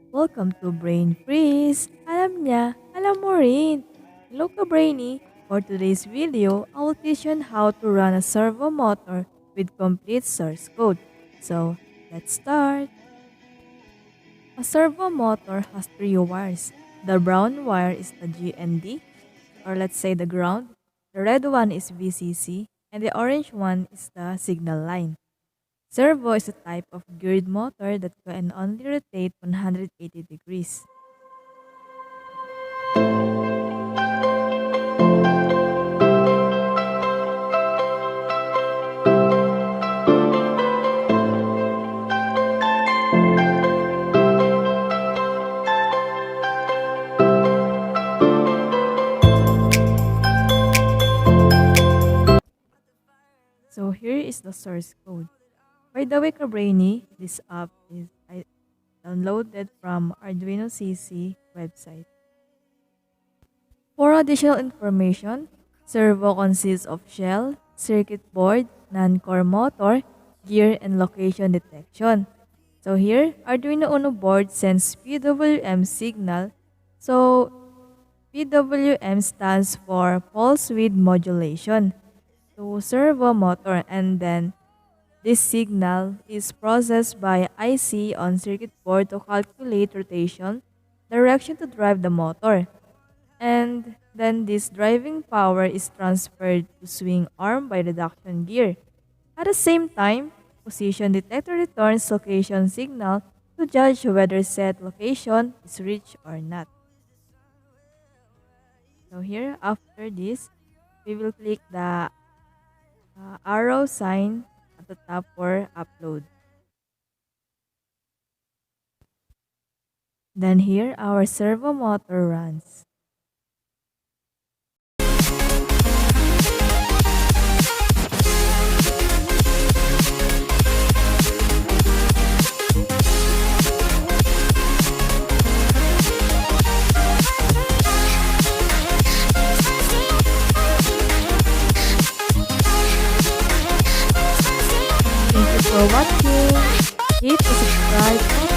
Welcome to Brain Freeze! Alam niya, alam mo rin! Hello ka Brainy! For today's video, I will teach you on how to run a servo motor with complete source code. So, let's start! A servo motor has three wires. The brown wire is the GND, or let's say the ground. The red one is VCC, and the orange one is the signal line. Servo is a type of geared motor that can only rotate 180 degrees. So here is the source code. By the way, Kabrainy, this app is I downloaded from Arduino CC website. For additional information, servo consists of shell, circuit board, non-core motor, gear, and location detection. So here, Arduino Uno board sends PWM signal. So PWM stands for pulse width modulation to servo motor, and then this signal is processed by IC on circuit board to calculate rotation direction to drive the motor. And then this driving power is transferred to swing arm by reduction gear. At the same time, position detector returns location signal to judge whether set location is reached or not. So here, after this, we will click the arrow sign at the top for upload. Then here, our servo motor runs. Thank you for watching. Hit the subscribe